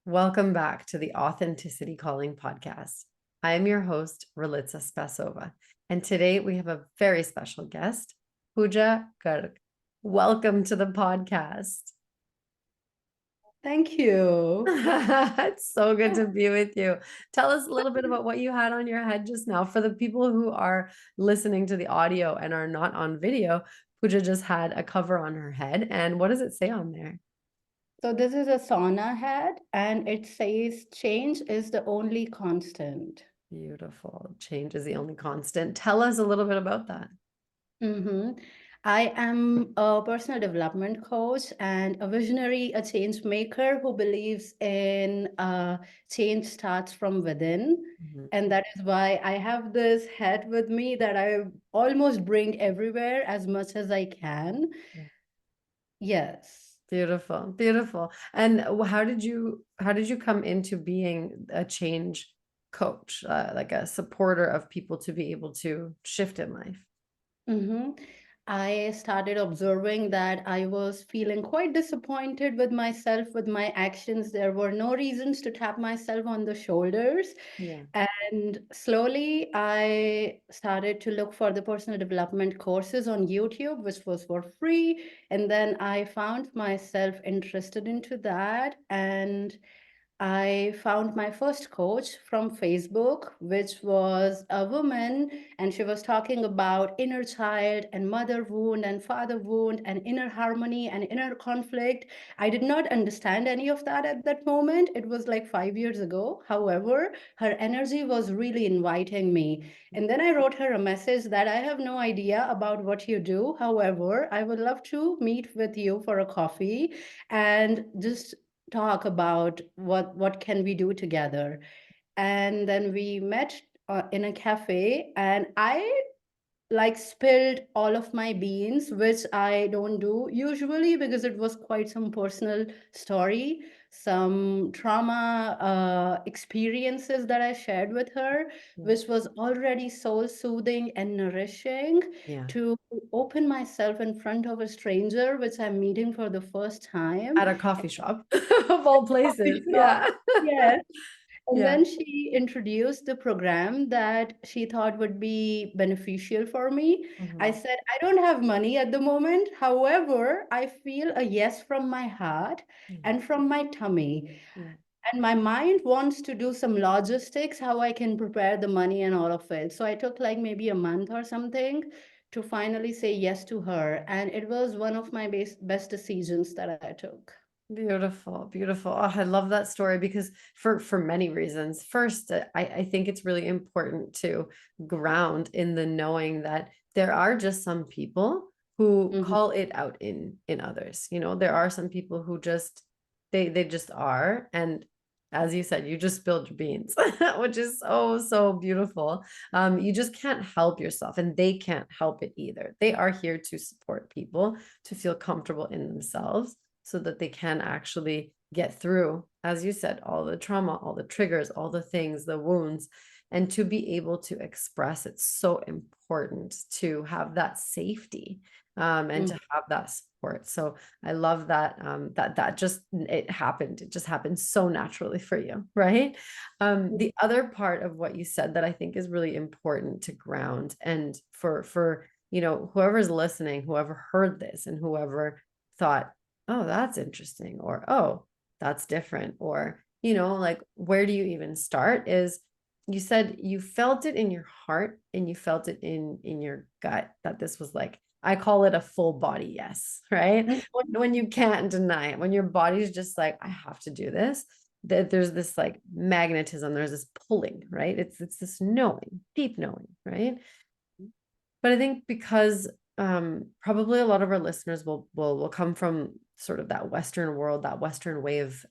Welcome back to the Authenticity Calling podcast. I am your host, Relitsa Spasova, and today we have a very special guest, Pooja Garg. Welcome to the podcast. Thank you. It's so good to be with you. Tell us a little bit about what you had on your head just now. For the people who are listening to the audio and are not on video, Pooja just had a cover on her head. And what does it say on there? So this is a sauna hat, and it says change is the only constant. Beautiful. Change is the only constant. Tell us a little bit about that. hmm I am a personal development coach and a visionary, a change maker who believes in change starts from within. Mhm. And that is why I have this hat with me that I almost bring everywhere as much as I can. Yes. Beautiful, beautiful. And how did you come into being a change coach, like a supporter of people to be able to shift in life? hmm I started observing that I was feeling quite disappointed with myself, with my actions. There were no reasons to tap myself on the shoulders. Yeah. And slowly, I started to look for the personal development courses on YouTube, which was for free. And then I found myself interested into that. And I found my first coach from Facebook, which was a woman, and she was talking about inner child and mother wound and father wound and inner harmony and inner conflict. I did not understand any of that at that moment. It was like 5 years ago. However, her energy was really inviting me. And then I wrote her a message that I have no idea about what you do. However, I would love to meet with you for a coffee and just talk about what can we do together. And then we met in a cafe, and I like spilled all of my beans, which I don't do usually because it was quite some personal story, some trauma experiences that I shared with her, Yeah. which was already soul soothing and nourishing Yeah. to open myself in front of a stranger, which I'm meeting for the first time. At a coffee shop of all Coffee places. shop. Yeah. Yes. And Yeah. then she introduced the program that she thought would be beneficial for me. I Mhm. said, I don't have money at the moment. However, I feel a yes from my heart Yeah. and from my tummy. Yeah. And my mind wants to do some logistics, how I can prepare the money and all of it. So I took like maybe a month or something to finally say yes to her. And it was one of my best decisions that I took. Beautiful, beautiful. Oh, I love that story because for many reasons. First, I think it's really important to ground in the knowing that there are just some people who Mhm. call it out in others. You know, there are some people who just they just are. And as you said, you just spilled your beans, which is so beautiful. You just can't help yourself, and they can't help it either. They are here to support people to feel comfortable in themselves so that they can actually get through, as you said, all the trauma, all the triggers, all the things, the wounds, and to be able to express. It's so important to have that safety, and to have that support. So I love that, that just it happened. It just happened so naturally for you, right? The other part of what you said that I think is really important to ground, and for whoever's listening, whoever heard this, and whoever thought, oh, that's interesting, or oh, that's different, or like, where do you even start? Is you said you felt it in your heart and you felt it in your gut that this was like, I call it a full body yes, right? Mhm. When you can't deny it, when your body's just like, I have to do this, that there's this like magnetism, there's this pulling, right? It's this knowing, deep knowing, right? But I think because probably a lot of our listeners will come from sort of that Western world, that Western way of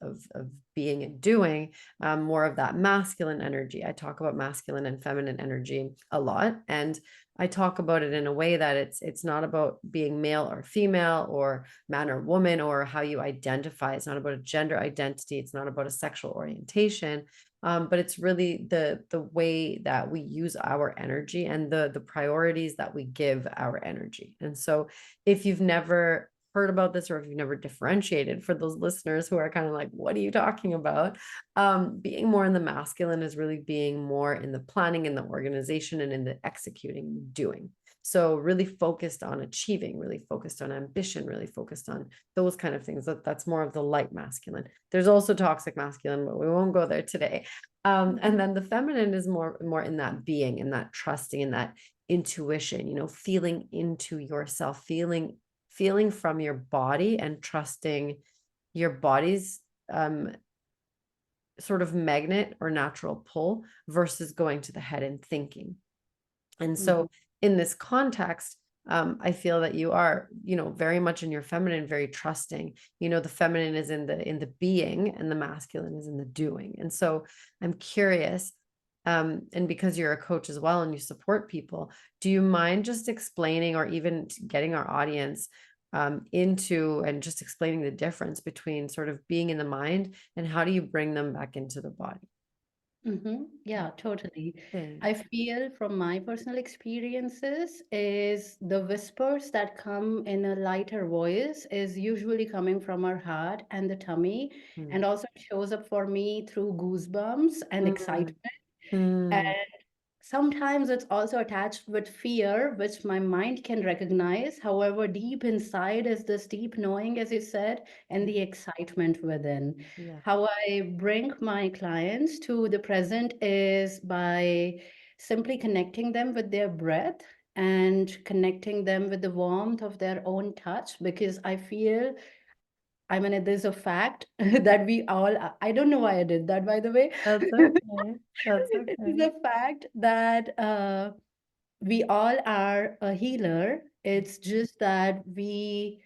being and doing, more of that masculine energy. I talk about masculine and feminine energy a lot, and I talk about it in a way that it's not about being male or female or man or woman or how you identify. It's not about a gender identity. It's not about a sexual orientation. But it's really the way that we use our energy and the priorities that we give our energy. And so if you've never heard about this, or if you've never differentiated, for those listeners who are kind of like, what are you talking about? Being more in the masculine is really being more in the planning, in the organization, and in the executing, doing. So really focused on achieving, really focused on ambition, really focused on those kind of things. That's more of the light masculine. There's also toxic masculine, but we won't go there today. And then the feminine is more in that being, in that trusting, in that intuition, feeling into yourself, feeling from your body, and trusting your body's sort of magnet or natural pull versus going to the head and thinking. And so in this context, I feel that you are, very much in your feminine, very trusting. The feminine is in the being, and the masculine is in the doing. And so I'm curious, and because you're a coach as well and you support people, do you mind just explaining, or even getting our audience into, and just explaining the difference between sort of being in the mind, and how do you bring them back into the body? Yeah, totally. Thanks. I feel from my personal experiences is the whispers that come in a lighter voice is usually coming from our heart and the tummy, Mm. and also it shows up for me through goosebumps and Mm. excitement. Mm. Sometimes it's also attached with fear, which my mind can recognize. However, deep inside is this deep knowing, as you said, and the excitement within. Yeah. How I bring my clients to the present is by simply connecting them with their breath and connecting them with the warmth of their own touch, because I feel, I mean, it is a fact that we all, I don't know why I did that, by the way. That's okay. That's It is okay. a fact that we all are a healer. It's just that we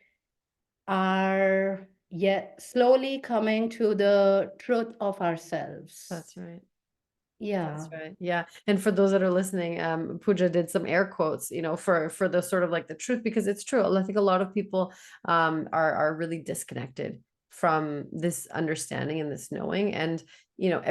are yet slowly coming to the truth of ourselves. That's right. That's Yeah. right. Yeah. And for those that are listening, Pooja did some air quotes, for the sort of like the truth, because it's true. I think a lot of people are really disconnected from this understanding and this knowing. And,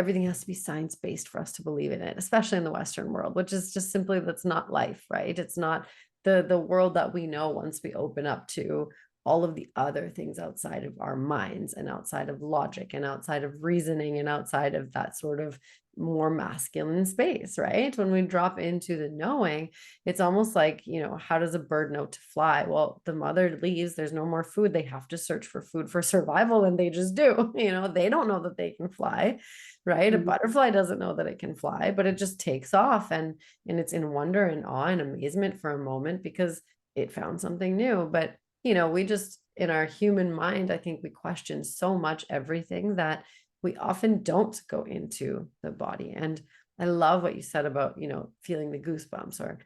everything has to be science-based for us to believe in it, especially in the Western world, which is just simply, that's not life, right? It's not the world that we know once we open up to all of the other things outside of our minds, and outside of logic, and outside of reasoning, and outside of that sort of more masculine space, right? When we drop into the knowing, it's almost like, how does a bird know to fly? Well, the mother leaves, there's no more food. They have to search for food for survival, and they just do. They don't know that they can fly, right? A Mhm. butterfly doesn't know that it can fly, but it just takes off, and it's in wonder and awe and amazement for a moment because it found something new. But we just, in our human mind, I think we question so much everything that we often don't go into the body. And I love what you said about, feeling the goosebumps, or,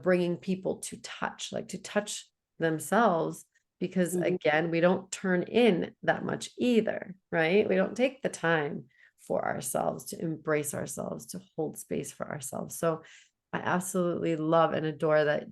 bringing people to touch, like to touch themselves, because Mhm. again, we don't turn in that much either, right? We don't take the time for ourselves, to embrace ourselves, to hold space for ourselves. So I absolutely love and adore that,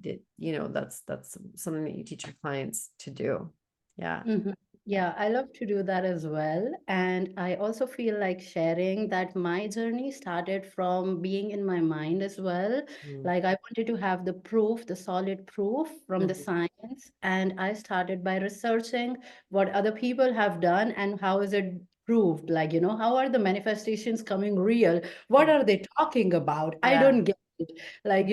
that's something that you teach your clients to do. Yeah. Mhm. Yeah, I love to do that as well. And I also feel like sharing that my journey started from being in my mind as well. Mm. Like I wanted to have the proof, the solid proof from the Mhm. science. And I started by researching what other people have done and how is it proved. Like, how are the manifestations coming real? What Mm. are they talking about? I Yeah. don't get it. Like,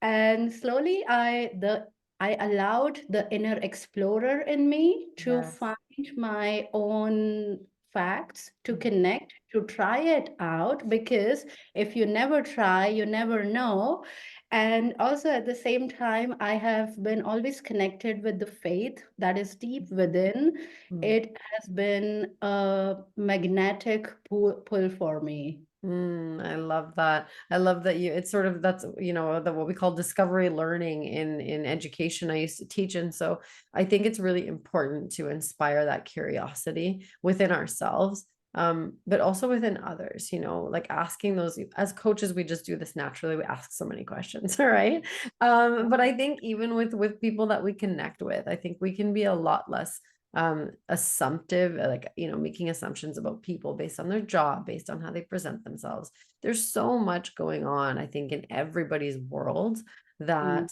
and slowly I allowed the inner explorer in me to Yes. find my own facts, to Mhm. connect, to try it out, because if you never try, you never know. And also at the same time, I have been always connected with the faith that is deep within. Mm. It has been a magnetic pull for me. I love that. I love that it's sort of, that's, the what we call discovery learning in education. I used to teach. And so I think it's really important to inspire that curiosity within ourselves, but also within others, like asking those. As coaches, we just do this naturally. We ask so many questions, right? But I think even with people that we connect with, I think we can be a lot less assumptive, like, making assumptions about people based on their job, based on how they present themselves. There's so much going on, I think, in everybody's world, Mm, that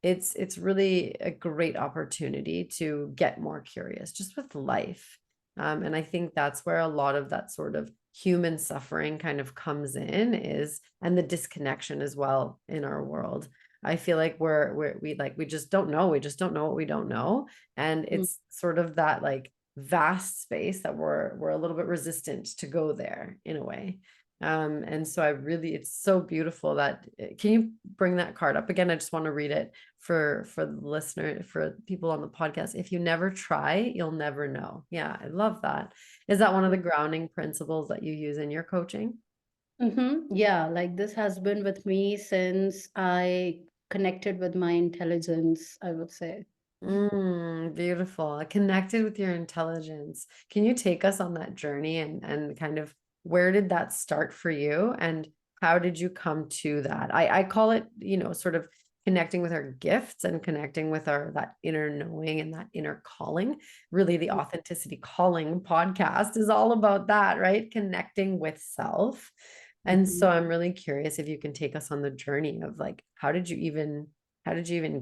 it's really a great opportunity to get more curious just with life. And I think that's where a lot of that sort of human suffering kind of comes in, is, and the disconnection as well in our world. I feel like we just don't know. We just don't know what we don't know. And Mm. it's sort of that like vast space that we're a little bit resistant to go there in a way. And so I really, it's so beautiful that, can you bring that card up again? I just want to read it for the listener, for people on the podcast. If you never try, you'll never know. Yeah, I love that. Is that one of the grounding principles that you use in your coaching? Yeah, like this has been with me since I connected with my intelligence, I would say. Beautiful. I connected with your intelligence. Can you take us on that journey, and kind of where did that start for you, and how did you come to that? I call it, sort of connecting with our gifts and connecting with our that inner knowing and that inner calling. Really, the Authenticity Calling podcast is all about that, right? Connecting with self. And Mhm. so I'm really curious if you can take us on the journey of like, how did you even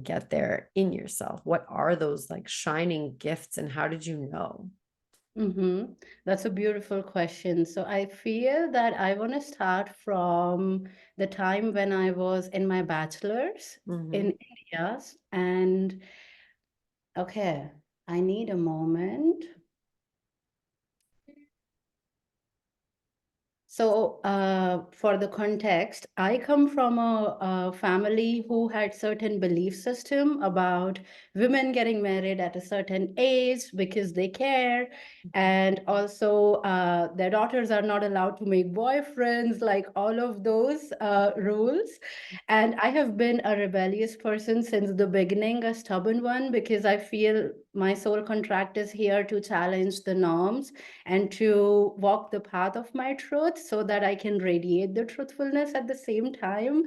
get there in yourself? What are those like shining gifts, and how did you know? That's a beautiful question. So I feel that I want to start from the time when I was in my bachelor's Hmm. in India. And okay, I need a moment. So, for the context, I come from a family who had certain belief system about women getting married at a certain age because they care, and also their daughters are not allowed to make boyfriends, like all of those rules. And I have been a rebellious person since the beginning, a stubborn one, because I feel my soul contract is here to challenge the norms and to walk the path of my truth so that I can radiate the truthfulness at the same time.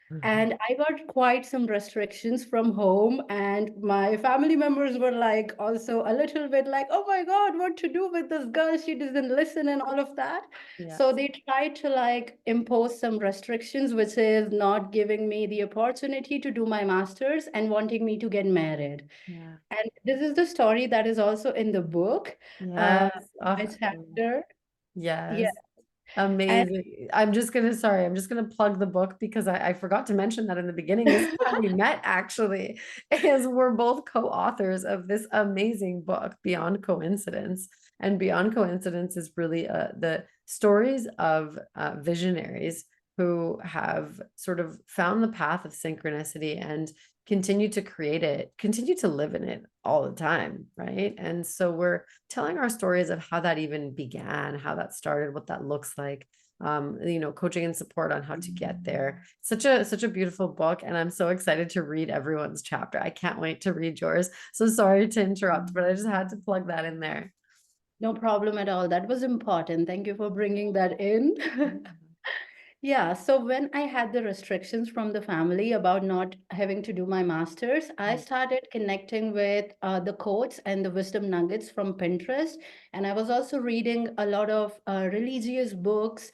Mhm. And I got quite some restrictions from home, and my family members were like also a little bit like, oh my God, what to do with this girl? She doesn't listen, and all of that. Yeah, So they tried to like impose some restrictions, which is not giving me the opportunity to do my master's and wanting me to get married. yeah, And this is the story that is also in the book, uh, yes. Oh, my chapter. Yeah. yes. And Amazing. I'm just gonna plug the book because I forgot to mention that in the beginning. This is how we met, actually, is we're both co-authors of this amazing book, Beyond Coincidence. And Beyond Coincidence is really the stories of visionaries who have sort of found the path of synchronicity and continue to create it, continue to live in it all the time, right? And so we're telling our stories of how that even began, how that started, what that looks like. Coaching and support on how to get there. Such a beautiful book, and I'm so excited to read everyone's chapter. I can't wait to read yours. So sorry to interrupt, but I just had to plug that in there. no problem at all. That was important. Thank you for bringing that in. Yeah, so when I had the restrictions from the family about not having to do my master's, I Mm, started connecting with the quotes and the wisdom nuggets from Pinterest. And I was also reading a lot of religious books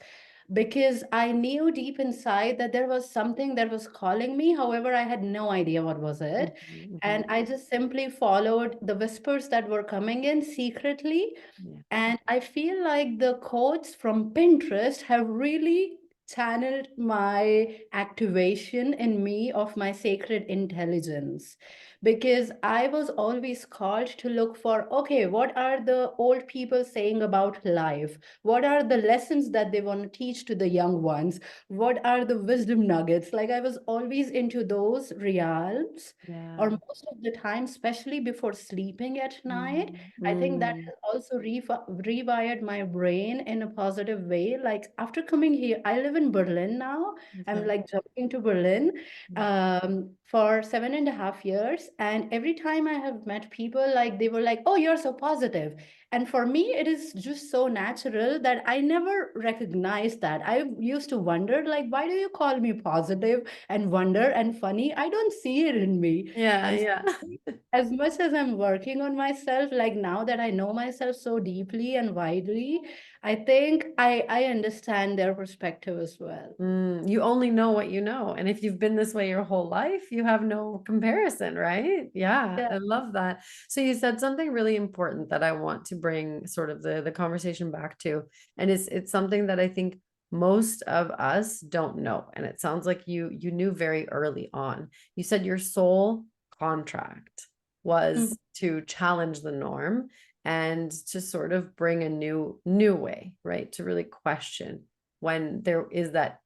because I knew deep inside that there was something that was calling me. However, I had no idea what was mhm, it. mhm. And I just simply followed the whispers that were coming in secretly. Yeah. And I feel like the quotes from Pinterest have really channeled my activation in me of my sacred intelligence, because I was always called to look for, okay, what are the old people saying about life? What are the lessons that they want to teach to the young ones? What are the wisdom nuggets? Like I was always into those realms, or Yeah. most of the time, especially before sleeping at night. Mm, I think that mm, has also rewired my brain in a positive way. Like after coming here, I live in Berlin now. I'm okay. like jumping to Berlin Mm, for 7.5 years. And every time I have met people, like they were like, oh, you're so positive. And for me, it is just so natural that I never recognized that. I used to wonder, like, why do you call me positive and wonder and funny? I don't see it in me. Yeah, And yeah. as much as I'm working on myself, like now that I know myself so deeply and widely, I think I understand their perspective as well. You only know what you know. And if you've been this way your whole life, you have no comparison, right? Yeah, Yeah. I love that. So you said something really important that I want to bring sort of the conversation back to. And it's something that I think most of us don't know. And it sounds like you knew very early on. You said your soul contract Mhm. was to challenge the norm and to sort of bring a new way, right? To really question when there is that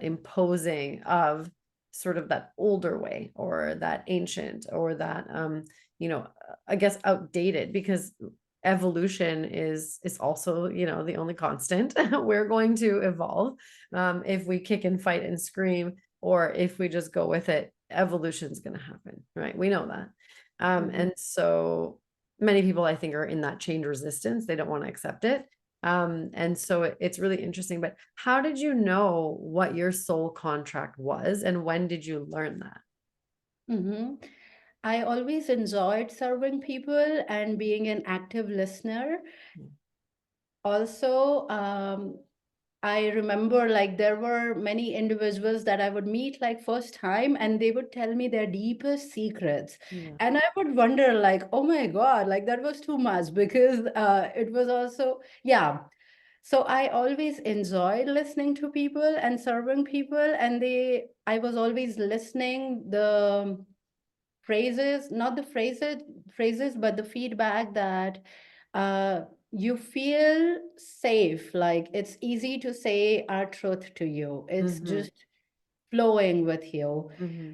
imposing of sort of that older way or that ancient or that I guess outdated, because evolution is also the only constant. We're going to evolve. If we kick and fight and scream, or if we just go with it, evolution's going to happen, right? We know that. Mhm. And so many people, I think, are in that change resistance. They don't want to accept it. And so it's really interesting. But how did you know what your soul contract was, and when did you learn that? Mhm. I always enjoyed serving people and being an active listener. Also, I remember like there were many individuals that I would meet like first time and they would tell me their deepest secrets. Yeah. And I would wonder like, oh my God, like that was too much because it was also, yeah. So I always enjoyed listening to people and serving people, and I was always listening the phrases, not the phrases, but the feedback that uh, you feel safe. Like it's easy to say our truth to you. It's Mm-hmm. just flowing with you. Mm-hmm.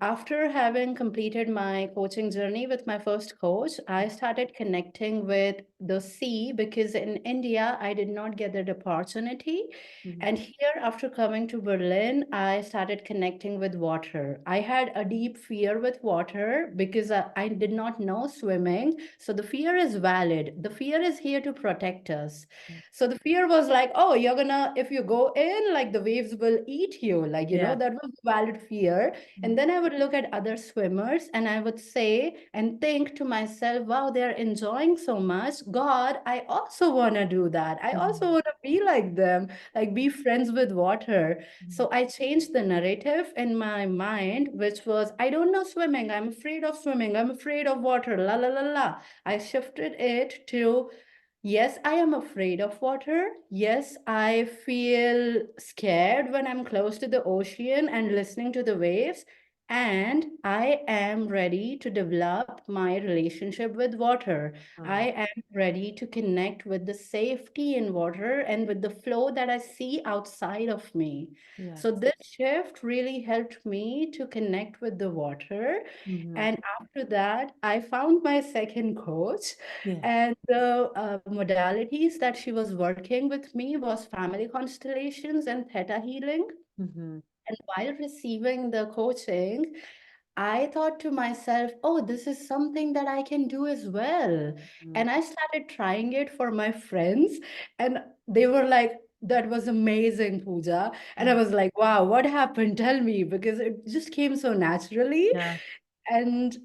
After having completed my coaching journey with my first coach, I started connecting with the sea because in India, I did not get that opportunity. Mm-hmm. And here, after coming to Berlin, I started connecting with water. I had a deep fear with water because I did not know swimming. So the fear is valid. The fear is here to protect us. So the fear was like, oh, you're gonna, if you go in, like the waves will eat you. Like, Yeah. that was a valid fear. And Mhm. then I would look at other swimmers and I would say and think to myself, wow, they're enjoying so much. God, I also want to do that. I also Mhm. want to be like them, like be friends with water. Mhm. So I changed the narrative in my mind, which was, I don't know swimming. I'm afraid of swimming. I'm afraid of water. La, la, la, la. I shifted it to, yes, I am afraid of water. Yes, I feel scared when I'm close to the ocean and listening to the waves. And I am ready to develop my relationship with water. Wow. I am ready to connect with the safety in water and with the flow that I see outside of me. So, Yes. this shift really helped me to connect with the water. Mhm. And after that, I found my second coach. Yeah. And the modalities that she was working with me was family constellations and theta healing. Mhm. And while receiving the coaching, I thought to myself, oh, this is something that I can do as well. Mhm. And I started trying it for my friends, and they were like, that was amazing, Pooja. And I Mhm. was like, wow, what happened? Tell me, because it just came so naturally. Yeah. And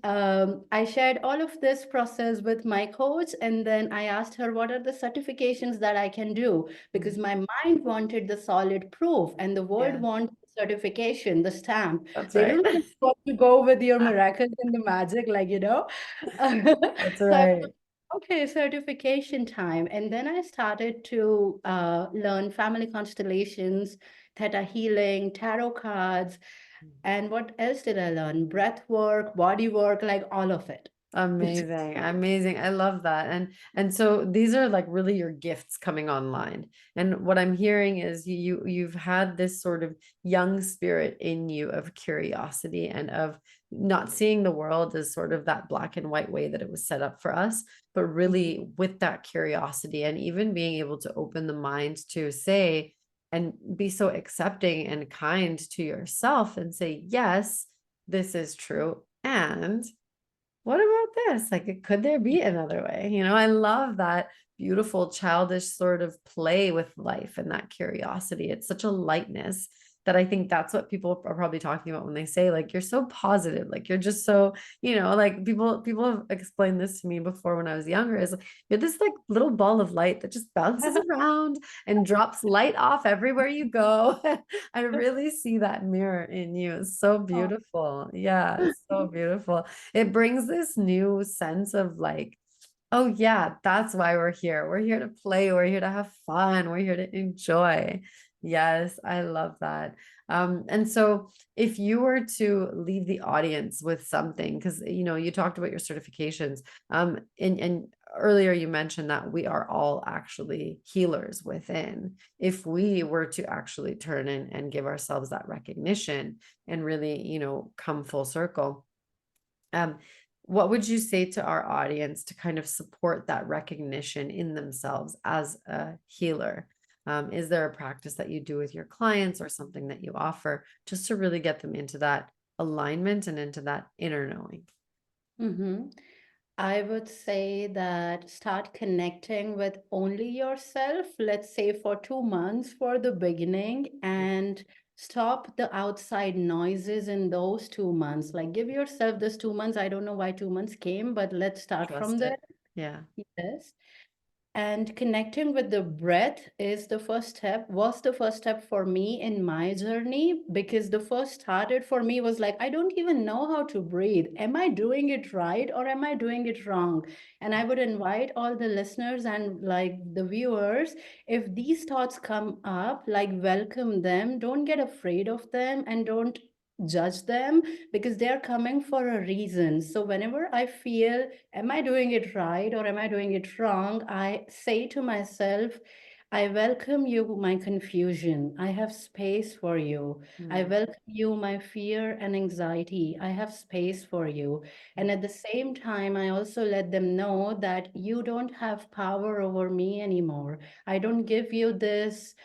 I shared all of this process with my coach. And then I asked her, what are the certifications that I can do? Mhm. Because my mind wanted the solid proof, and the world Yeah. wants certification, the stamp. That's They right. don't just want to go with your miracles and the magic, like, That's So I right. was, okay, certification time. And then I started to learn family constellations, theta healing, tarot cards. And what else did I learn? Breath work, body work, like all of it. Amazing. Amazing. I love that. And so these are like really your gifts coming online. And what I'm hearing is you've had this sort of young spirit in you of curiosity and of not seeing the world as sort of that black and white way that it was set up for us, but really with that curiosity and even being able to open the mind to say and be so accepting and kind to yourself and say, yes, this is true. And what about this? Like, could there be another way? I love that beautiful childish sort of play with life and that curiosity. It's such a lightness that I think that's what people are probably talking about when they say, like, you're so positive, like you're just so, like people have explained this to me before when I was younger, is like, you're this like little ball of light that just bounces around and drops light off everywhere you go. I really see that mirror in you. It's so Oh. beautiful. Yeah, it's so beautiful. It brings this new sense of like, oh yeah, that's why we're here. We're here to play. We're here to have fun. We're here to enjoy. Yes, I love that. And so if you were to leave the audience with something, because you talked about your certifications, and earlier you mentioned that we are all actually healers within. If we were to actually turn in and give ourselves that recognition and really, come full circle, um, what would you say to our audience to kind of support that recognition in themselves as a healer? Is there a practice that you do with your clients or something that you offer just to really get them into that alignment and into that inner knowing? Mm-hmm. I would say that start connecting with only yourself, let's say for 2 months for the beginning, and stop the outside noises in those 2 months. Like give yourself this 2 months. I don't know why 2 months came, but let's start from Trust there. it. Yeah. Yes. And connecting with the breath is the first step, was the first step for me in my journey, because the first started for me was like, I don't even know how to breathe. Am I doing it right or am I doing it wrong? And I would invite all the listeners and like the viewers, if these thoughts come up, like welcome them, don't get afraid of them and don't judge them, because they're coming for a reason. So whenever I feel, am I doing it right or am I doing it wrong? I say to myself, I welcome you, my confusion. I have space for you. I Mm. welcome you, my fear and anxiety. I have space for you. And at the same time, I also let them know that you don't have power over me anymore. I don't give you this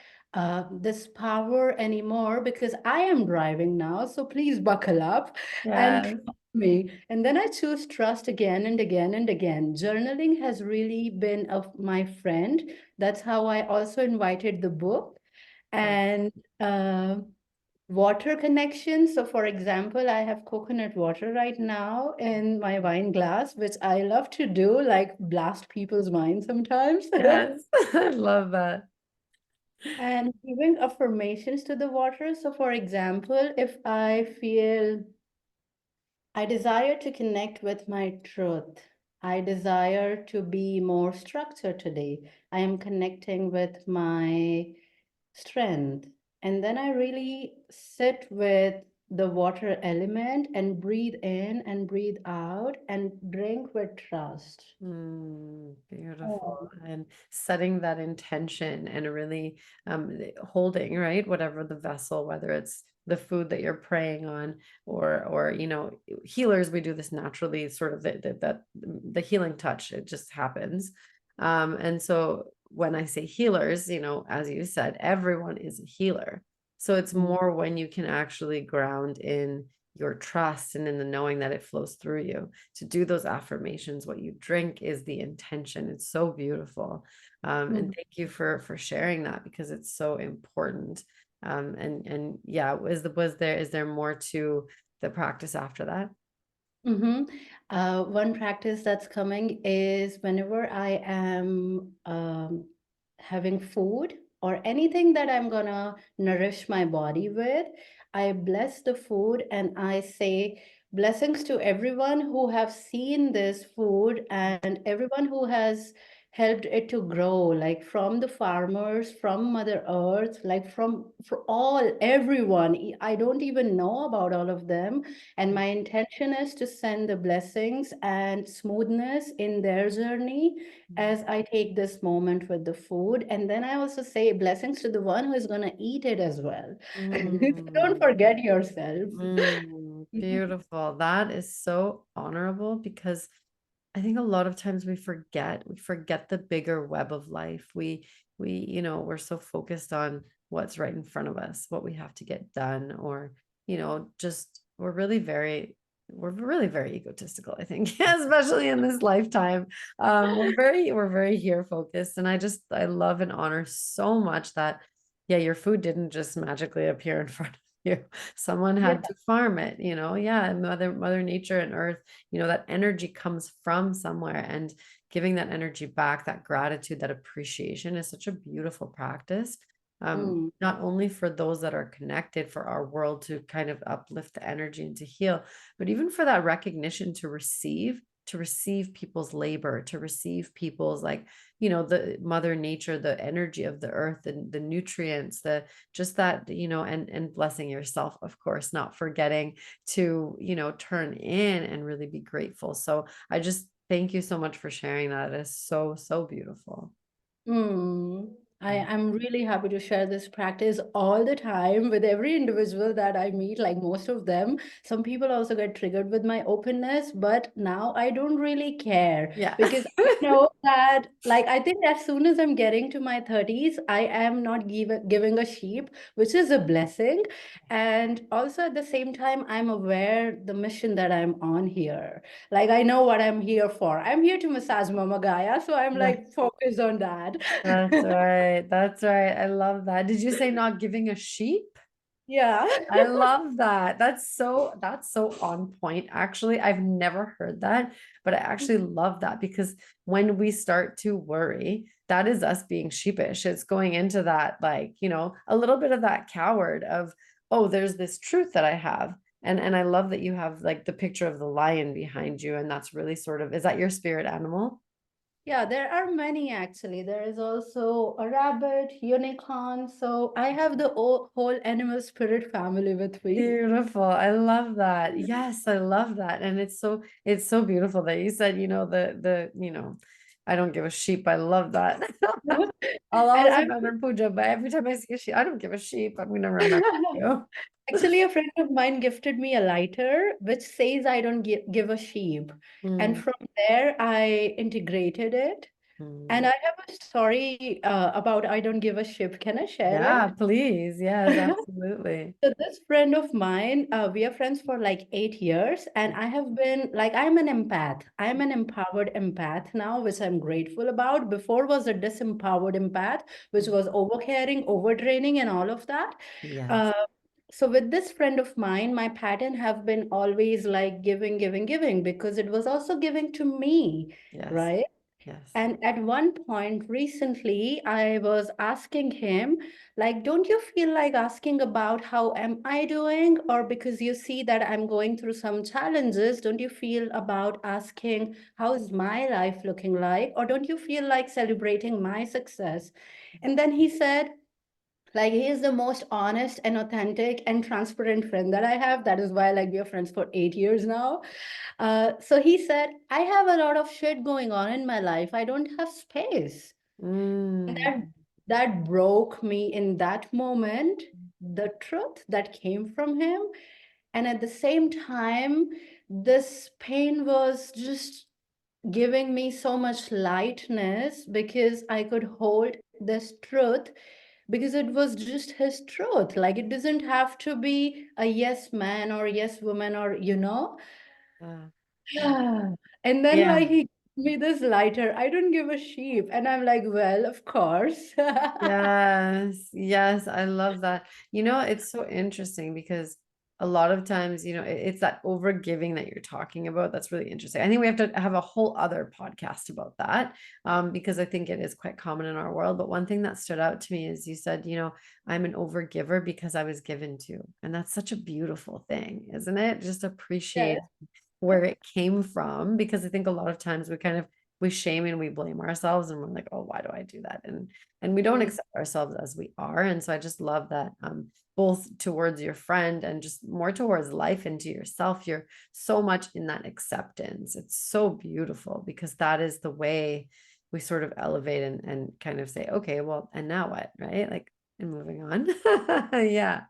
power anymore because I am driving now. So please buckle up and Yes. trust me. And then I choose trust again and again and again. Journaling has really been of my friend. That's how I also invited the book. And water connection. So, for example, I have coconut water right now in my wine glass, which I love to do, like blast people's minds sometimes. Yes. I love that. And giving affirmations to the water. So, for example, if I feel I desire to connect with my truth, I desire to be more structured today, I am connecting with my strength. And then I really sit with the water element and breathe in and breathe out and drink with trust. Beautiful. Oh. And setting that intention and really holding, right? Whatever the vessel, whether it's the food that you're praying on, or healers, we do this naturally, sort of the healing touch, it just happens. And so when I say healers, as you said, everyone is a healer. So it's Mm. more when you can actually ground in your trust and in the knowing that it flows through you to do those affirmations. What you drink is the intention. It's so beautiful. And Mm. thank you for sharing that, because it's so important. And yeah, is there more to the practice after that? Mm-hmm. One practice that's coming is whenever I am having food or anything that I'm gonna nourish my body with, I bless the food and I say blessings to everyone who have seen this food and everyone who has helped it to grow, like from the farmers, from Mother Earth, like from for all everyone. I don't even know about all of them, and my intention is to send the blessings and smoothness in their journey as I take this moment with the food. And then I also say blessings to the one who is going to eat it as well. Don't Mm. forget yourself. Beautiful. That is so honorable, because I think a lot of times we forget the bigger web of life. We're so focused on what's right in front of us, what we have to get done, or just we're really very we're really very egotistical, I think, especially in this lifetime. We're very here focused. And I love and honor so much that, yeah, your food didn't just magically appear in front of you. Someone Yeah. had to farm it, you know. Yeah, mother nature and earth, you know, that energy comes from somewhere, and giving that energy back, that gratitude, that appreciation is such a beautiful practice. Mm. Not only for those that are connected, for our world to kind of uplift the energy and to heal, but even for that recognition to receive people's labor, to receive people's, like, you know, the mother nature, the energy of the earth and the nutrients, the just that, you know, and blessing yourself, of course, not forgetting to, you know, turn in and really be grateful. So I just thank you so much for sharing that. It is so, so beautiful. Mm. Mm. I'm really happy to share this practice all the time with every individual that I meet, like most of them. Some people also get triggered with my openness, but now I don't really care Yeah. because I know that, like, I think as soon as I'm getting to my 30s, I am not giving a sheep, which is a blessing. And also at the same time, I'm aware the mission that I'm on here. Like I know what I'm here for. I'm here to massage Mama Gaia, so I'm Yeah. like focused on that. That's right. That's right. I love that. Did you say not giving a sheep? Yeah. I love that. That's so on point. Actually, I've never heard that, but I actually love that, because when we start to worry, that is us being sheepish. It's going into that, like, you know, a little bit of that coward of, oh, there's this truth that I have. And I love that you have like the picture of the lion behind you, and that's really sort of, is that your spirit animal? Yeah, there are many actually. There is also a rabbit, unicorn. So I have the whole animal spirit family with me. Beautiful. I love that. Yes, I love that. And it's so beautiful that you said, you know, you know, I don't give a sheep. I love that. I'll And always I'm remember Pooja, but every time I see a sheep, I don't give a sheep. I'm gonna remember you. actually, a friend of mine gifted me a lighter which says I don't give a sheep. And Mm, from there, I integrated it. And mm. I have a story about I don't give a sheep. Can I share Yeah, it? please. Yes, absolutely. So this friend of mine, we are friends for like 8 years, and I have been like, I'm an empath. I'm an empowered empath now, which I'm grateful about. Before was a disempowered empath, which was overcaring, overtraining, and all of that. Yes, Uh, so with this friend of mine, my pattern have been always like giving, giving, giving, because it was also giving to me, yes, right? yes. And at one point recently, I was asking him, like, don't you feel like asking about how am I doing? Or because you see that I'm going through some challenges, don't you feel about asking, how is my life looking like? Or don't you feel like celebrating my success? And then he said, like, he is the most honest and authentic and transparent friend that I have. That is why, like, we are friends for 8 years now. So he said, I have a lot of shit going on in my life. I don't have space. And Mm, that broke me in that moment, the truth that came from him. And at the same time, this pain was just giving me so much lightness because I could hold this truth because it was just his truth. Like it doesn't have to be a yes man or yes woman or, you know. uh, And then yeah. like he gave me this lighter. I don't give a sheep. And I'm like, well, of course. Yes, yes, I love that. You know, it's so interesting because a lot of times, you know, it's that over giving that you're talking about. That's really interesting. I think we have to have a whole other podcast about that, because I think it is quite common in our world. But one thing that stood out to me is you said, you know, I'm an over giver because I was given to. And that's such a beautiful thing, isn't it? Just appreciate Yes. where it came from, because I think a lot of times we kind of we shame and we blame ourselves, and we're like, oh, why do I do that? And we don't Mm. accept ourselves as we are. And so I just love that, both towards your friend and just more towards life and to yourself, you're so much in that acceptance. It's so beautiful, because that is the way we sort of elevate and kind of say, okay, well, and now what, right? Like, and moving on. Yeah.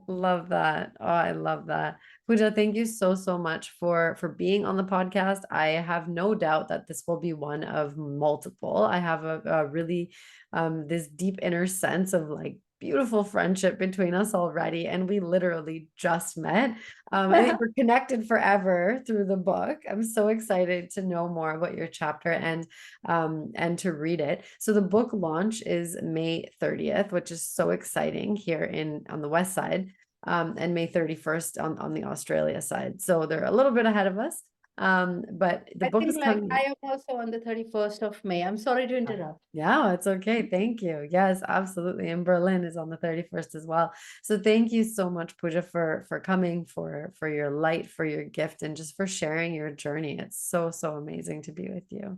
Love that. Oh, I love that. Pooja, thank you so, so much for being on the podcast. I have no doubt that this will be one of multiple. I have a really this deep inner sense of like beautiful friendship between us already, and we literally just met. I think we're connected forever through the book. I'm so excited to know more about your chapter and to read it. So the book launch is May 30th, which is so exciting here in on the west side, and May 31st on the Australia side. So they're a little bit ahead of us. But the I book think is like coming. I am also on the 31st of May. I'm sorry to interrupt. Yeah, it's okay. Thank you. Yes, absolutely. And Berlin is on the 31st as well. So thank you so much, Pooja, for coming, for your light, for your gift, and just for sharing your journey. It's so, so amazing to be with you.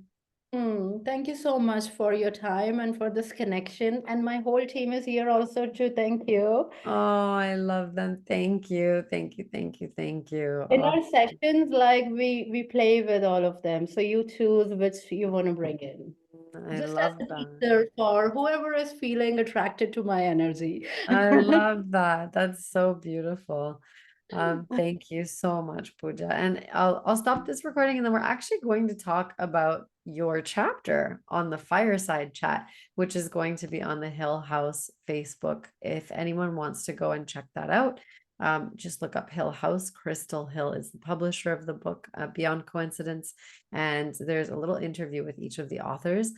Thank you so much for your time and for this connection. And my whole team is here also to thank you. Oh, I love them. Thank you. Thank you. Thank you. Thank you. In Oh, our sessions, like we play with all of them. So you choose which you want to bring in. I Just as love a that. teacher for whoever is feeling attracted to my energy. I love that. That's so beautiful. Thank you so much, Pooja. And I'll stop this recording, and then we're actually going to talk about your chapter on the fireside chat, which is going to be on the Hill House Facebook. If anyone wants to go and check that out, just look up Hill House. Crystal Hill is the publisher of the book, Beyond Coincidence. And there's a little interview with each of the authors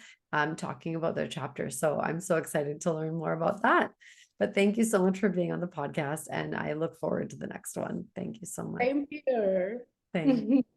talking about their chapters. So I'm so excited to learn more about that. But thank you so much for being on the podcast, and I look forward to the next one. Thank you so much. Same here. Thanks.